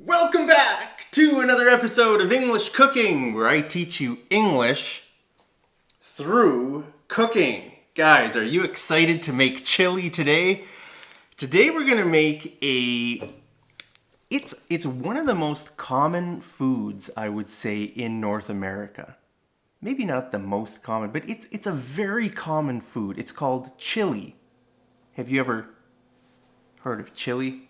Welcome back to another episode of English Cooking, where I teach you English through cooking. Guys, are you excited to make chili today? Today we're gonna make it's one of the most common foods, I would say, in North America. Maybe not the most common, but it's a very common food. It's called chili. Have you ever heard of chili?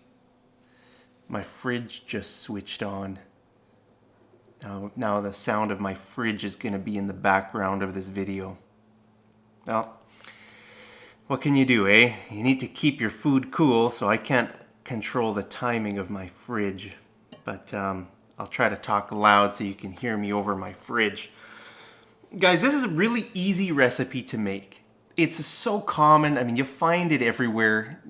My fridge just switched on. Now the sound of my fridge is going to be in the background of this video. Well, what can you do, eh? You need to keep your food cool, so I can't control the timing of my fridge. But I'll try to talk loud so you can hear me over my fridge. Guys, this is a really easy recipe to make. It's so common. I mean, you'll find it everywhere.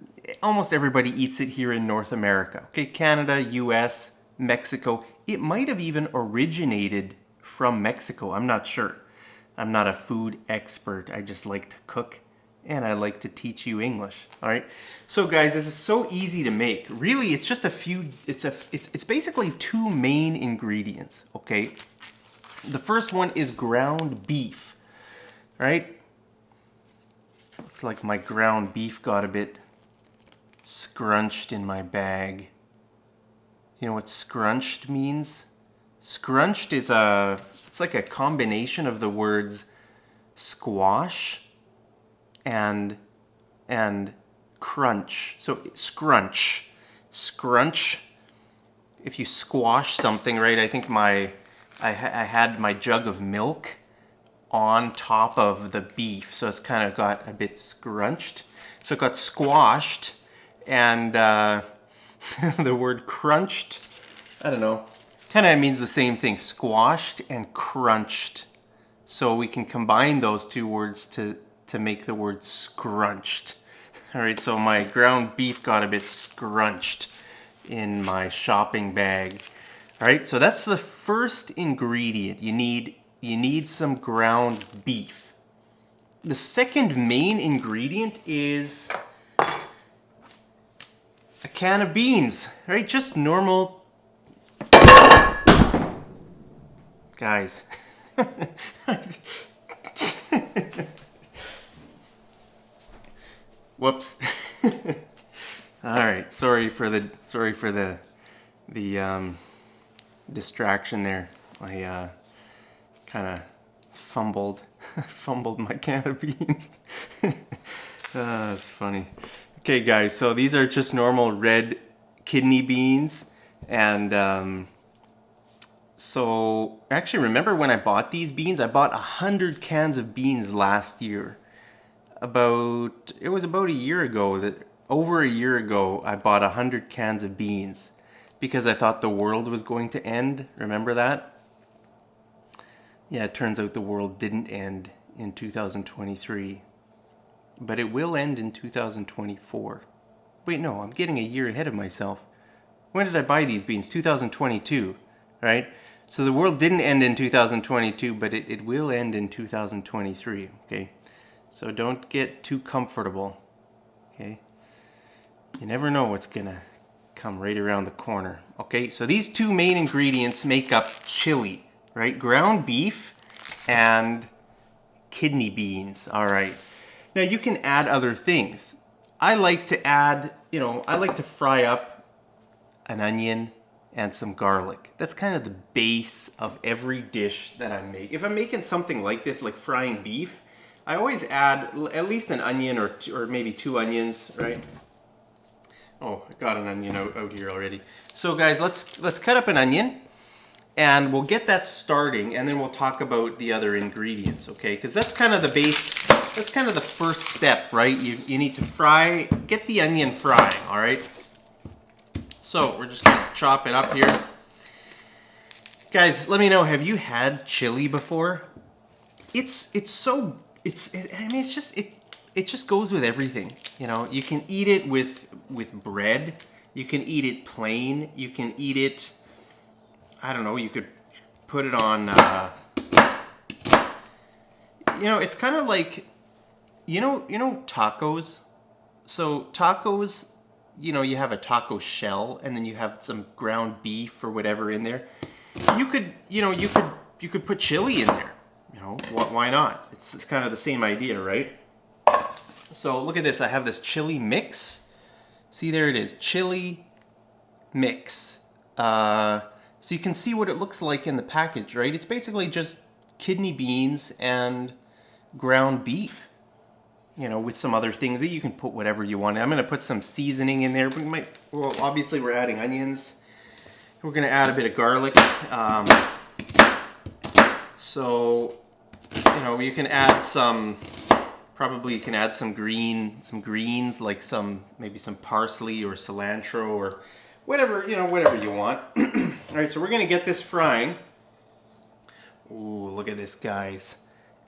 Almost everybody eats it here in North America. Okay, Canada, US, Mexico. It might have even originated from Mexico. I'm not sure. I'm not a food expert. I just like to cook and I like to teach you English. All right. So guys, this is so easy to make. Really, it's just a few. It's basically two main ingredients. Okay. The first one is ground beef. All right. Looks like my ground beef got a bit scrunched in my bag. You know what scrunched means? Scrunched is it's like a combination of the words squash and crunch. So scrunch. If you squash something, right? I think I had my jug of milk on top of the beef, so it's kind of got a bit scrunched. So it got squashed. And the word crunched, I don't know, kind of means the same thing, squashed and crunched. So we can combine those two words to make the word scrunched. All right, so my ground beef got a bit scrunched in my shopping bag. All right, so that's the first ingredient. You need some ground beef. The second main ingredient is a can of beans, right? Just normal. Guys. Whoops. All right. Sorry for the distraction there. I kind of fumbled my can of beans. That's funny. Okay guys, so these are just normal red kidney beans, and so actually remember when I bought these beans? I bought 100 cans of beans last year. It was about a year ago, over a year ago, I bought 100 cans of beans because I thought the world was going to end. Remember that? Yeah, it turns out the world didn't end in 2023. But it will end in 2024. Wait, no, I'm getting a year ahead of myself. When did I buy these beans? 2022, right? So the world didn't end in 2022, but it will end in 2023, okay? So don't get too comfortable, okay? You never know what's gonna come right around the corner, okay? So these two main ingredients make up chili, right? Ground beef and kidney beans, all right? Now you can add other things. I like to add, I like to fry up an onion and some garlic. That's kind of the base of every dish that I make. If I'm making something like this, like frying beef, I always add at least an onion or maybe two onions, right? Oh, I got an onion out here already. So guys, let's cut up an onion. And we'll get that starting, and then we'll talk about the other ingredients, okay? Because that's kind of the base, that's kind of the first step, right? You need to get the onion frying, all right? So we're just gonna chop it up here. Guys, let me know, have you had chili before? It just goes with everything, You can eat it with bread, you can eat it plain, you can eat it, I don't know, you could put it on, it's kind of like, tacos. So tacos, you know, you have a taco shell and then you have some ground beef or whatever in there, you could, you know, you could put chili in there. You know, why not? It's kind of the same idea, right? So look at this. I have this chili mix. See, there it is, chili mix. So you can see what it looks like in the package, right? It's basically just kidney beans and ground beef, you know, with some other things that you can put whatever you want. I'm going to put some seasoning in there. Well, obviously we're adding onions. We're going to add a bit of garlic. So, you know, you can add some, probably you can add some greens, like maybe some parsley or cilantro or whatever, you know, whatever you want. All right, so we're going to get this frying. Ooh, look at this, guys.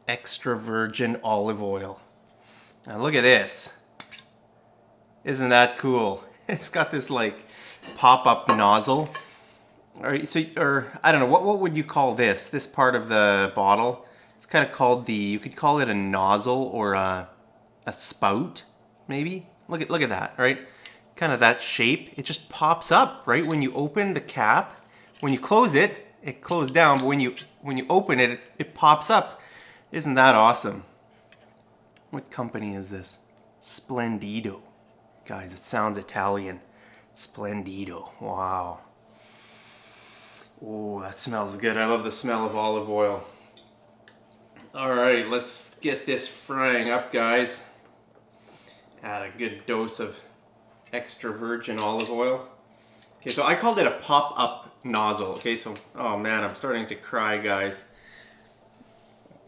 Extra virgin olive oil. Now look at this. Isn't that cool? It's got this like pop-up nozzle. All right, so, or I don't know, what would you call this? This part of the bottle? It's kind of called you could call it a nozzle or a spout, maybe? Look at that, right? Kind of that shape. It just pops up, right? When you open the cap. When you close it, it closed down, but when you open it, it pops up. Isn't that awesome? What company is this? Splendido. Guys, it sounds Italian. Splendido. Wow. Oh, that smells good. I love the smell of olive oil. All right, let's get this frying up, guys. Add a good dose of extra virgin olive oil. Okay, so I called it a pop-up nozzle. Okay, so, oh man, I'm starting to cry, guys.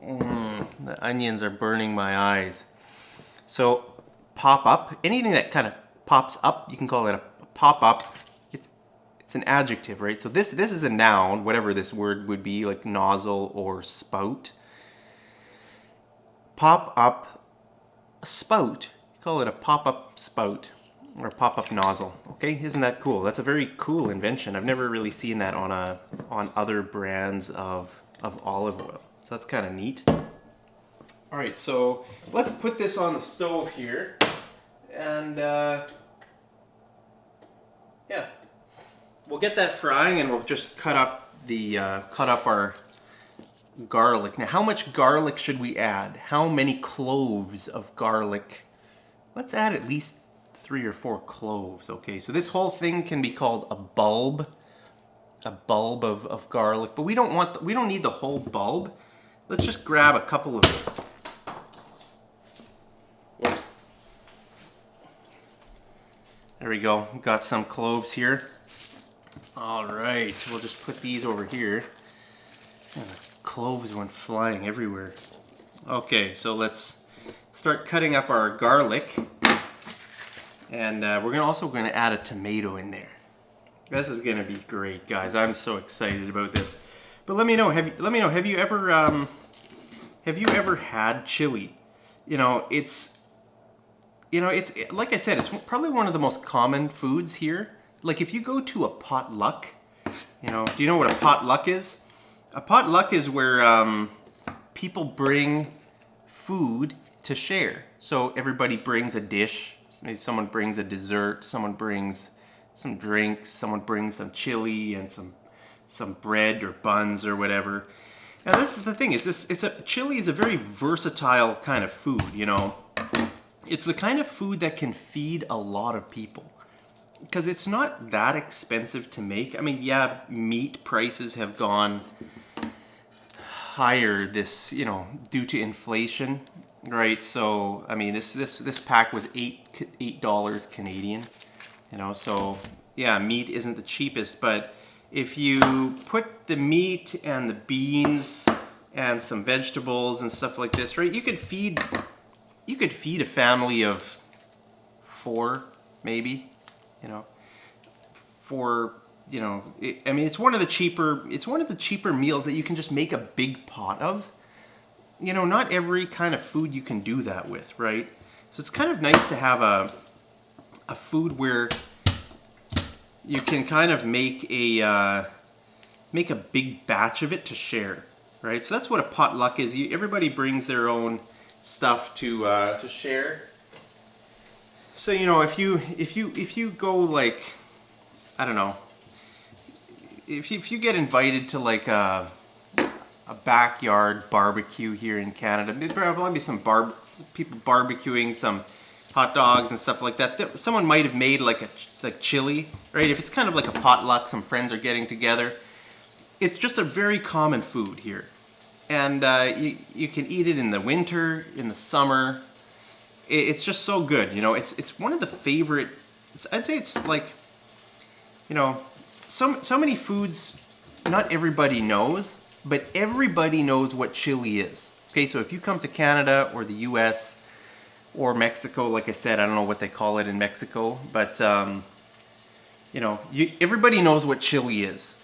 The onions are burning my eyes. So, pop-up, anything that kind of pops up, you can call it a pop-up. It's an adjective, right? So this is a noun, whatever this word would be, like nozzle or spout. Pop-up spout. You call it a pop-up spout. Or pop-up nozzle. Okay, isn't that cool? That's a very cool invention. I've never really seen that on other brands of olive oil. So that's kind of neat. All right, so let's put this on the stove here, and yeah, we'll get that frying, and we'll just cut up our garlic. Now, how much garlic should we add? How many cloves of garlic? Let's add at least 3 or 4 cloves. Okay, so this whole thing can be called a bulb of garlic, but we don't need the whole bulb. Let's just grab a couple of, whoops. There we go, got some cloves here. All right, we'll just put these over here. And the cloves went flying everywhere. Okay, so let's start cutting up our garlic. And we're also going to add a tomato in there. This is going to be great, guys. I'm so excited about this. But let me know. Have you ever had chili? You know, it's like I said, it's probably one of the most common foods here. Like if you go to a potluck, you know, do you know what a potluck is? A potluck is where people bring food to share. So everybody brings a dish. Maybe someone brings a dessert, someone brings some drinks, someone brings some chili and some bread or buns or whatever. Now this is the thing, chili is a very versatile kind of food, you know. It's the kind of food that can feed a lot of people. Because it's not that expensive to make. I mean, yeah, meat prices have gone higher due to inflation. Right, so I mean this pack was $8 Canadian, you know, so yeah, meat isn't the cheapest, but if you put the meat and the beans and some vegetables and stuff like this, right, you could feed a family of 4, maybe, you know, I mean it's one of the cheaper meals that you can just make a big pot of. You know, not every kind of food you can do that with, right? So it's kind of nice to have a food where you can kind of make a big batch of it to share, right? So that's what a potluck is. Everybody brings their own stuff to share. So you know, if you go like, I don't know, if you get invited to like a backyard barbecue here in Canada, there'd probably be some people barbecuing some hot dogs and stuff like that. Someone might have made like chili, right? If it's kind of like a potluck, some friends are getting together. It's just a very common food here, and you can eat it in the winter, in the summer. It's just so good, you know. It's one of the favorite. I'd say it's like, you know, so many foods not everybody knows, but everybody knows what chili is. Okay, so if you come to Canada or the U.S. or Mexico, like I said, I don't know what they call it in Mexico, but you know, everybody knows what chili is,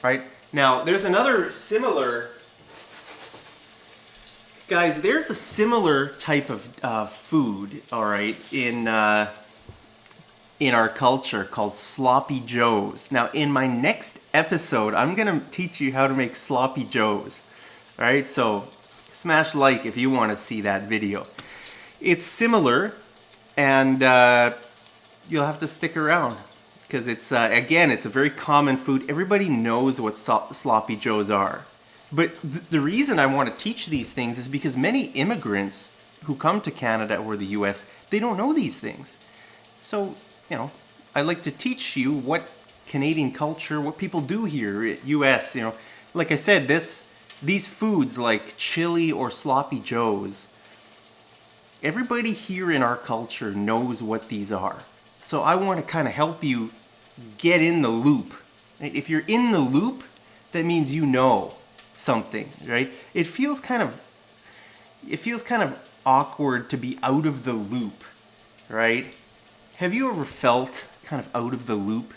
right? Now, there's another similar. Guys, there's a similar type of food, all right, in our culture called sloppy joes. Now, in my next episode, I'm gonna teach you how to make sloppy joes. All right, so smash like if you want to see that video. It's similar, and you'll have to stick around because it's again, it's a very common food. Everybody knows what sloppy joes are. But the reason I want to teach these things is because many immigrants who come to Canada or the US, they don't know these things. So, you know, I like to teach you what Canadian culture, what people do here at US, you know. Like I said, these foods like chili or sloppy joes, everybody here in our culture knows what these are. So I want to kind of help you get in the loop. If you're in the loop, that means you know something, right? It feels kind of awkward to be out of the loop, right? Have you ever felt kind of out of the loop?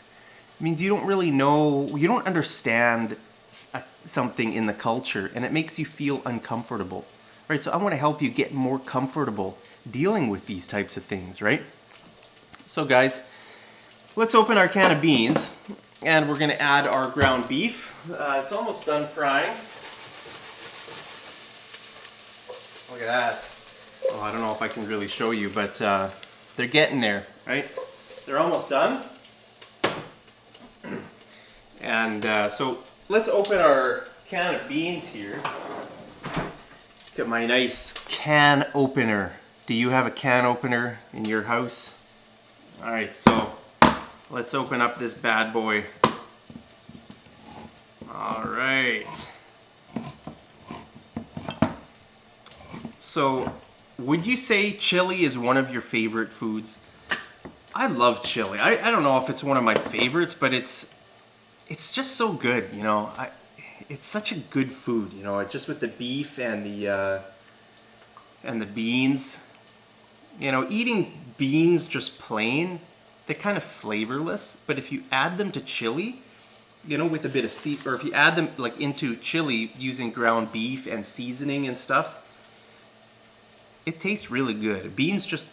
It means you don't really know, you don't understand something in the culture, and it makes you feel uncomfortable, right? So I want to help you get more comfortable dealing with these types of things, right? So guys, let's open our can of beans, and we're going to add our ground beef. It's almost done frying. Look at that. Well, I don't know if I can really show you, but they're getting there, right? They're almost done. And so let's open our can of beans here. Got my nice can opener. Do you have a can opener in your house? All right, so let's open up this bad boy. All right. So, would you say chili is one of your favorite foods? I love chili. I don't know if it's one of my favorites, but it's just so good, you know. It's such a good food, you know, just with the beef and the beans. You know, eating beans just plain, they're kind of flavorless, but if you add them to chili, you know, with a bit of or if you add them like into chili using ground beef and seasoning and stuff, it tastes really good. Beans just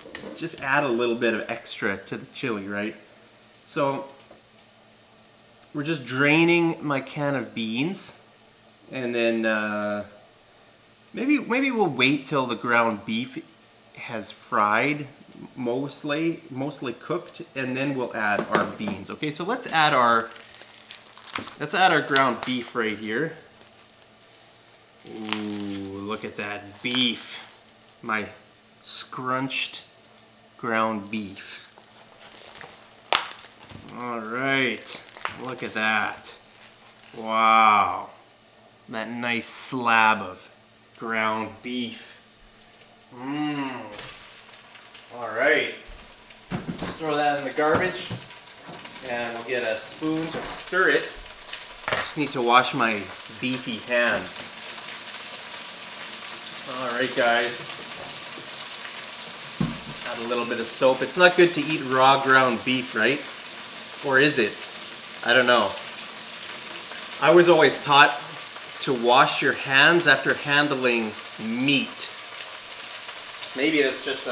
add a little bit of extra to the chili, right? So we're just draining my can of beans, and then maybe we'll wait till the ground beef has fried, mostly cooked, and then we'll add our beans. Okay, so let's add our ground beef right here. Ooh, look at that beef. My scrunched ground beef. All right, look at that. Wow, that nice slab of ground beef. All right, let's throw that in the garbage, and we'll get a spoon to stir it. Just need to wash my beefy hands. All right, guys. Add a little bit of soap. It's not good to eat raw ground beef, right? Or is it? I don't know. I was always taught to wash your hands after handling meat. Maybe that's just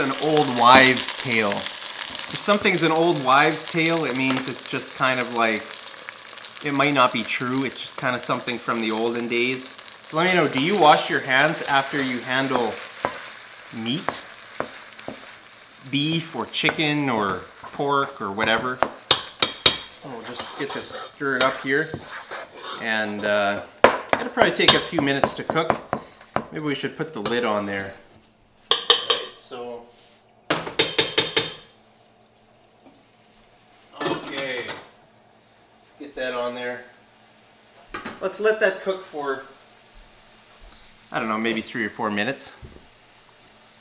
an old wives' tale. If something's an old wives' tale, it means it's just kind of like, it might not be true. It's just kind of something from the olden days. Let me know, do you wash your hands after you handle meat? Beef or chicken or pork or whatever. We'll just get this stirred up here. And it'll probably take a few minutes to cook. Maybe we should put the lid on there. Right, so. Okay. Let's get that on there. Let's let that cook for, I don't know, maybe 3 or 4 minutes.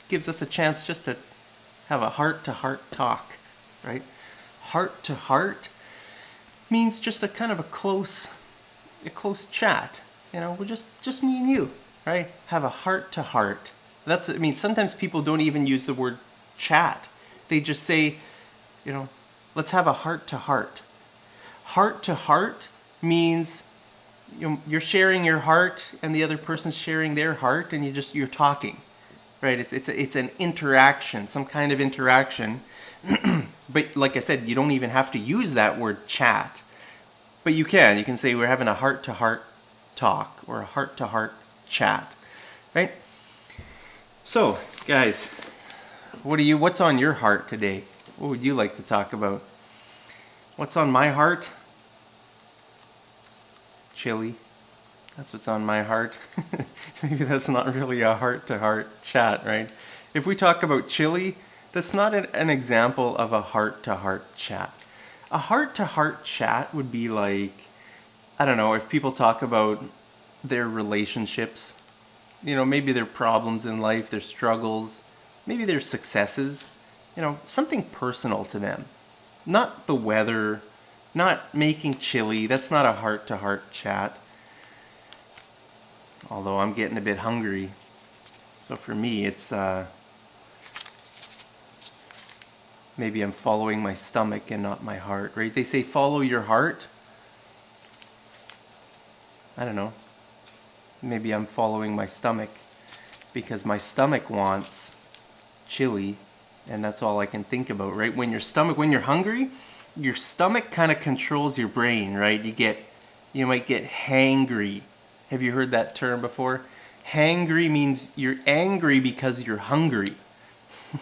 Gives us a chance just to have a heart-to-heart talk, right? Heart-to-heart means just a kind of a close chat. You know, we're just me and you, right? Have a heart-to-heart. That's, I mean, sometimes people don't even use the word chat. They just say, you know, let's have a heart-to-heart. Heart-to-heart means you're sharing your heart and the other person's sharing their heart, and you're talking. Right, it's an interaction, some kind of interaction. But like I said, you don't even have to use that word chat. But you can say we're having a heart-to-heart talk or a heart-to-heart chat, right? So, guys, what's on your heart today? What would you like to talk about? What's on my heart? Chili. That's what's on my heart. Maybe that's not really a heart-to-heart chat, right? If we talk about chili, that's not an example of a heart-to-heart chat. A heart-to-heart chat would be like, I don't know, if people talk about their relationships, you know, maybe their problems in life, their struggles, maybe their successes, you know, something personal to them. Not the weather, not making chili. That's not a heart-to-heart chat. Although I'm getting a bit hungry. So for me, it's maybe I'm following my stomach and not my heart, right? They say follow your heart. I don't know. Maybe I'm following my stomach because my stomach wants chili, and that's all I can think about, right? When you're hungry, your stomach kind of controls your brain, right? You might get hangry. Have you heard that term before? Hangry means you're angry because you're hungry.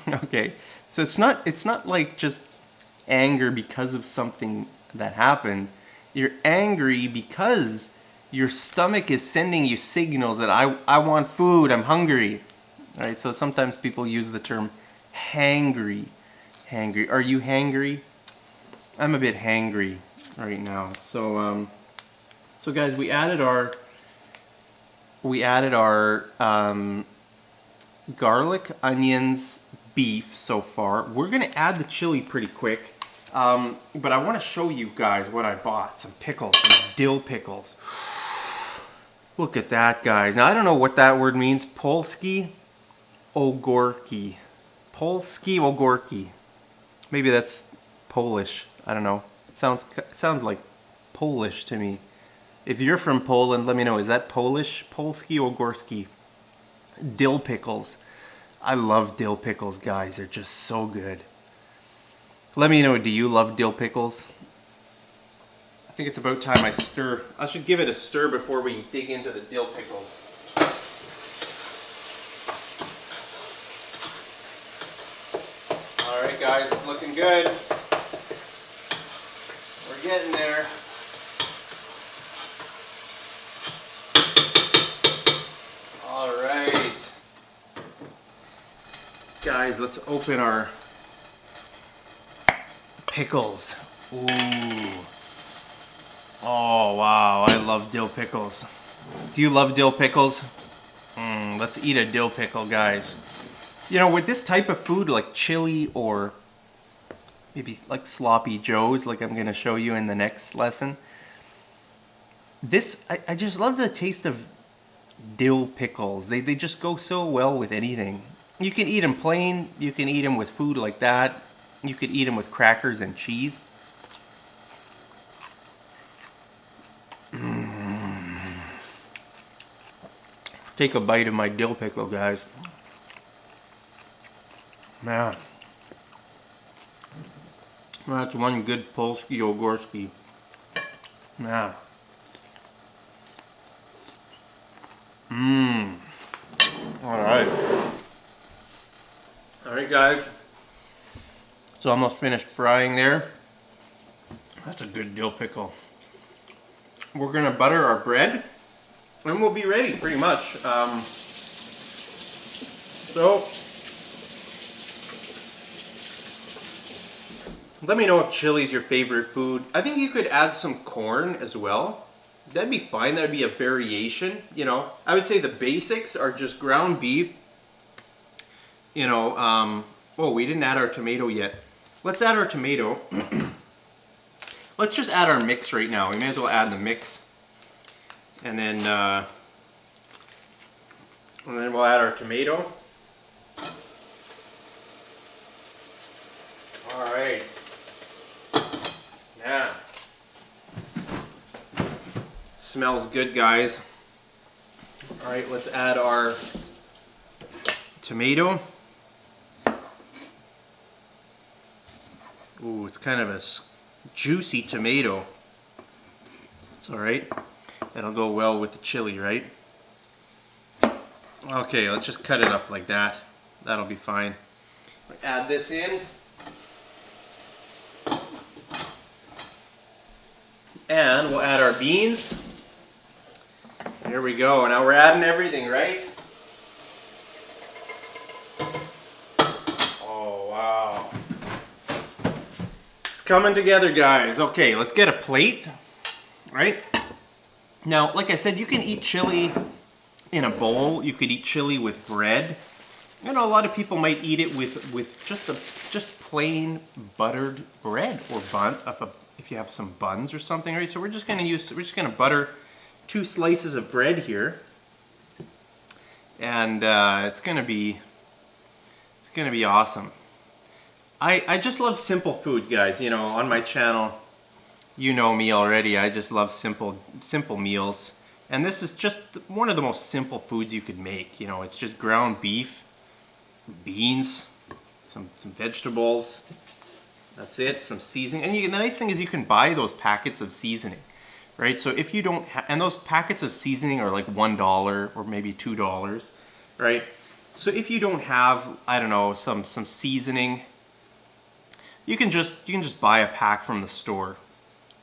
Okay, so it's not like just anger because of something that happened. You're angry because your stomach is sending you signals that I want food, I'm hungry. All right, so sometimes people use the term hangry. Hangry. Are you hangry? I'm a bit hangry right now. So guys, we added our garlic, onions, beef so far. We're gonna add the chili pretty quick, but I want to show you guys what I bought. Some pickles, some dill pickles. Look at that, guys. Now I don't know what that word means. Polski ogórki. Polski ogórki. Maybe that's Polish. I don't know. It sounds like Polish to me. If you're from Poland, let me know. Is that Polish? Polski ogórki. Dill pickles. I love dill pickles, guys. They're just so good. Let me know, do you love dill pickles? I think it's about time I stir. I should give it a stir before we dig into the dill pickles. Alright guys, it's looking good. We're getting there. Alright. Guys, let's open our pickles. Ooh. Oh wow, I love dill pickles. Do you love dill pickles? Let's eat a dill pickle, guys. You know, with this type of food like chili or maybe like sloppy joes, like I'm gonna show you in the next lesson. I just love the taste of dill pickles. They just go so well with anything. You can eat them plain, you can eat them with food like that. You could eat them with crackers and cheese. Take a bite of my dill pickle, guys. Man. That's one good Polski ogórki. Man. Alright. Alright guys. It's almost finished frying there. That's a good dill pickle. We're gonna butter our bread and we'll be ready pretty much. So let me know if chili is your favorite food. I think you could add some corn as well. That'd be fine. That'd be a variation, you know. I would say the basics are just ground beef. You know, oh, we didn't add our tomato yet. Let's add our tomato. Let's just add our mix right now. We may as well add the mix. And then we'll add our tomato. All right. Yeah. Smells good, guys. All right, let's add our tomato. Ooh, it's kind of a juicy tomato. It's all right. That'll go well with the chili, right? Okay, let's just cut it up like that. That'll be fine. Add this in. And we'll add our beans. Here we go. Now we're adding everything, right? Oh, wow. It's coming together, guys. Okay, let's get a plate, right? Now, like I said, you can eat chili in a bowl. You could eat chili with bread. You know, a lot of people might eat it with just plain buttered bread or bun if you have some buns or something, right? So we're just gonna butter 2 slices of bread here, and it's gonna be awesome. I just love simple food, guys. You know, on my channel, you know me already. I just love simple meals, and this is just one of the most simple foods you could make. You know, it's just ground beef, beans, some vegetables. That's it. Some seasoning, and the nice thing is you can buy those packets of seasoning, right? So if you don't, and those packets of seasoning are like $1 or maybe $2, right? So if you don't have, I don't know, some seasoning, you can just buy a pack from the store.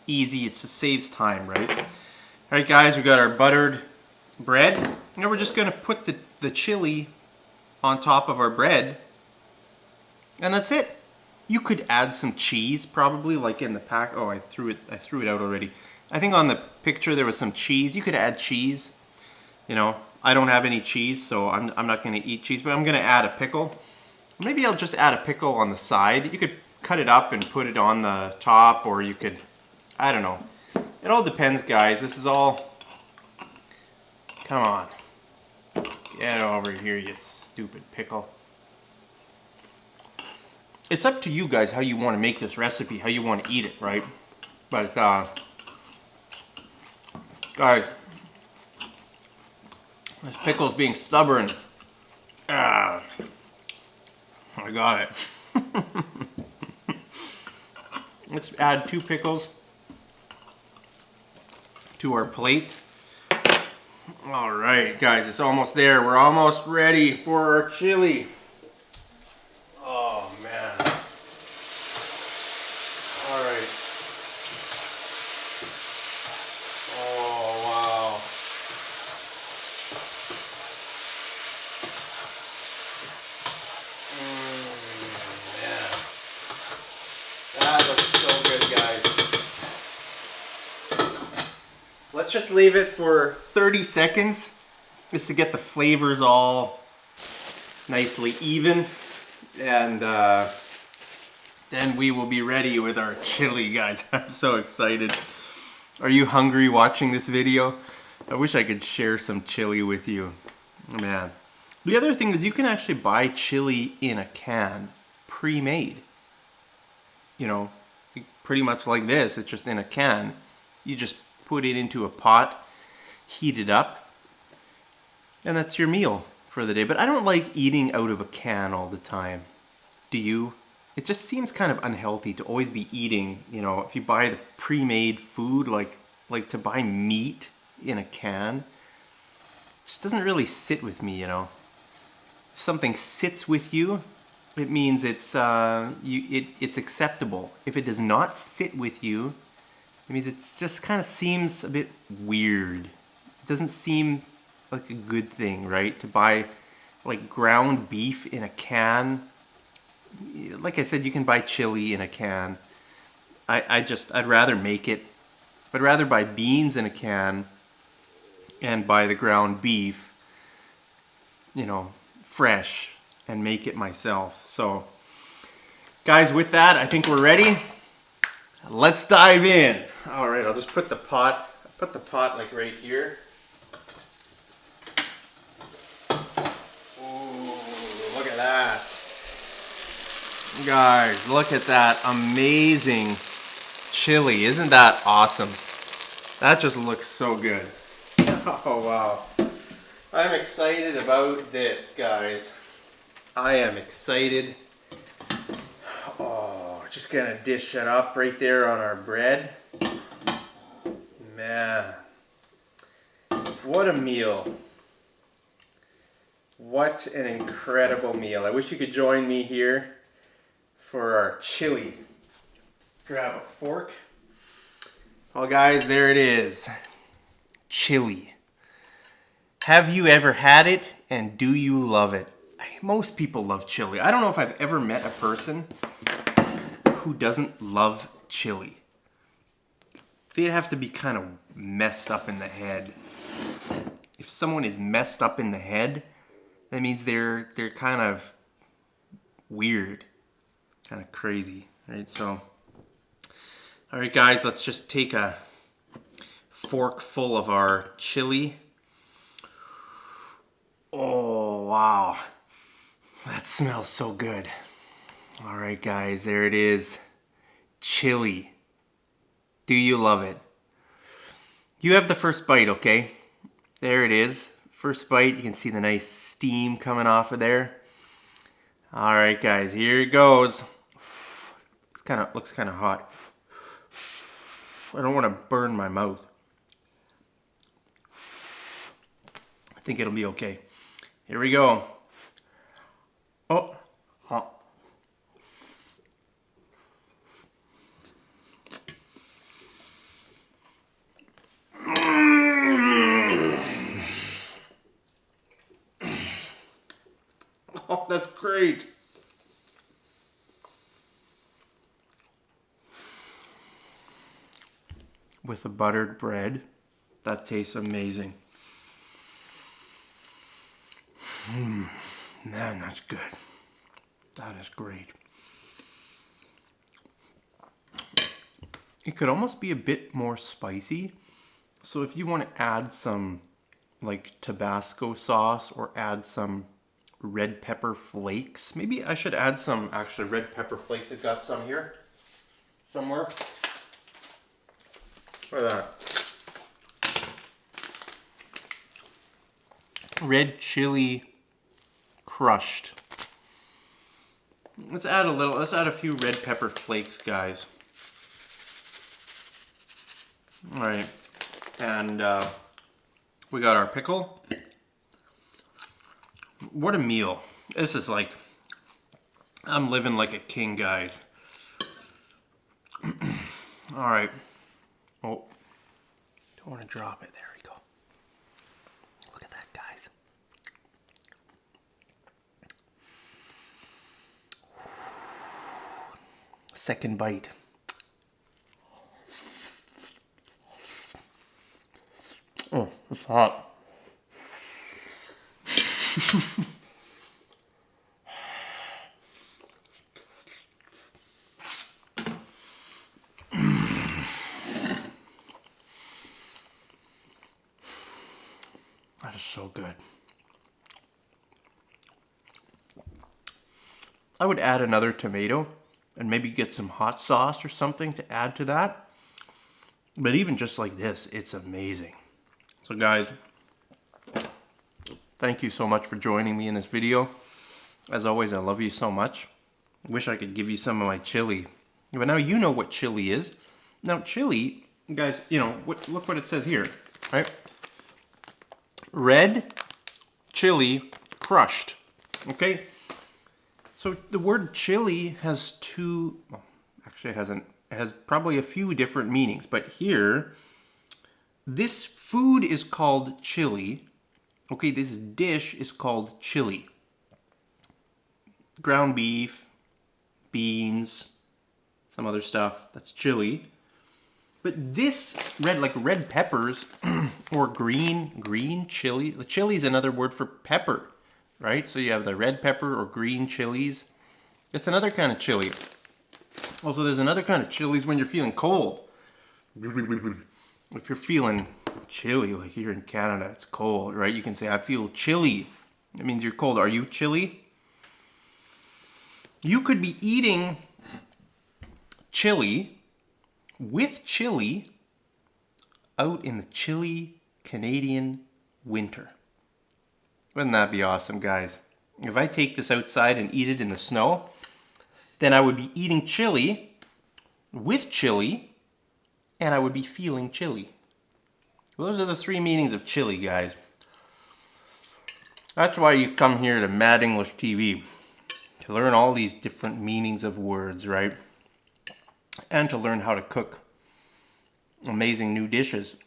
Easy. It just saves time, right? All right, guys, we got our buttered bread. Now we're just gonna put the chili on top of our bread, and that's it. You could add some cheese, probably, like in the pack. Oh, I threw it out already. I think on the picture there was some cheese. You could add cheese. You know, I don't have any cheese, so I'm not going to eat cheese, but I'm going to add a pickle. Maybe I'll just add a pickle on the side. You could cut it up and put it on the top, or you could, I don't know. It all depends, guys. This is all, come on. Get over here, you stupid pickle. It's up to you guys how you want to make this recipe, how you want to eat it, right? But, guys, this pickle's being stubborn. I got it. Let's add 2 pickles to our plate. All right, guys, it's almost there. We're almost ready for our chili. Oh, man. All right. Oh, wow. Man. That looks so good, guys. Let's just leave it for 30 seconds just to get the flavors all nicely even. And then we will be ready with our chili, guys. I'm so excited. Are you hungry watching this video? I wish I could share some chili with you. Man. The other thing is you can actually buy chili in a can, pre-made. You know, pretty much like this. It's just in a can. You just put it into a pot, heat it up, and that's your meal for the day. But I don't like eating out of a can all the time. Do you? It just seems kind of unhealthy to always be eating, you know, if you buy the pre-made food, like to buy meat in a can. just doesn't really sit with me, you know. If something sits with you, it means it's it's acceptable. If it does not sit with you, it means it just kind of seems a bit weird. It doesn't seem like a good thing, right? To buy like ground beef in a can. Like I said, you can buy chili in a can. I'd rather make it. I'd rather buy beans in a can and buy the ground beef, you know, fresh, and make it myself. So, guys, with that, I think we're ready. Let's dive in. All right, I'll just put the pot like right here. Ooh, look at that. Guys, look at that amazing chili. Isn't that awesome? That just looks so good. Oh, wow. I'm excited about this, guys. I am excited. Oh, just gonna dish it up right there on our bread. Man, what a meal. What an incredible meal. I wish you could join me here for our chili. Grab a fork. Well, guys, there it is. Chili. Have you ever had it, and do you love it? Most people love chili. I don't know if I've ever met a person who doesn't love chili. They'd have to be kind of messed up in the head. If someone is messed up in the head, that means they're kind of weird, kind of crazy, right? So, all right, guys, let's just take a fork full of our chili. Oh, wow. That smells so good. All right, guys, there it is. Chili. Do you love it? You have the first bite, okay? There it is. First bite, you can see the nice steam coming off of there. All right, guys, here it goes. It looks kind of hot. I don't want to burn my mouth. I think it'll be okay. Here we go. Oh, hot. Oh, that's great. With the buttered bread, that tastes amazing. Man, that's good. That is great. It could almost be a bit more spicy. So if you want to add some like Tabasco sauce or add some red pepper flakes, maybe I should add some actually red pepper flakes. I've got some here somewhere. Look at that. Red chili crushed. Let's add a few red pepper flakes, guys. All right, and we got our pickle. What a meal. This is like, I'm living like a king, guys. All right. Oh, don't want to drop it. There we go. Look at that, guys. Second bite. Oh, it's hot. That is so good. I would add another tomato and maybe get some hot sauce or something to add to that. But even just like this, it's amazing. So guys, thank you so much for joining me in this video. As always, I love you so much. I wish I could give you some of my chili. But now you know what chili is. Now chili, guys, you know, look what it says here, right? Red chili crushed. Okay? So the word chili has two, well, actually it has probably a few different meanings, but here, this food is called chili. Okay, this dish is called chili. Ground beef, beans, some other stuff, that's chili. But this red peppers or green chili. The chili is another word for pepper, right? So you have the red pepper or green chilies. It's another kind of chili. Also, there's another kind of chilies when you're feeling cold. If you're feeling chilly, like here in Canada, it's cold, right? You can say, I feel chilly. It means you're cold. Are you chilly? You could be eating chili with chili out in the chilly Canadian winter. Wouldn't that be awesome, guys? If I take this outside and eat it in the snow, then I would be eating chili with chili, and I would be feeling chilly. Those are the three meanings of chili, guys. That's why you come here to Mad English TV, to learn all these different meanings of words, right? And to learn how to cook amazing new dishes.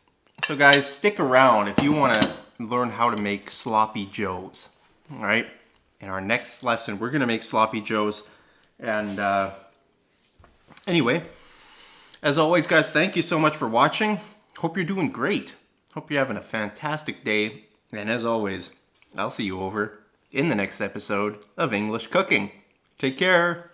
So guys, stick around if you want to learn how to make sloppy joes. All right? In our next lesson, we're going to make sloppy joes. And anyway, as always, guys, thank you so much for watching. Hope you're doing great. Hope you're having a fantastic day. And as always, I'll see you over in the next episode of English Cooking. Take care.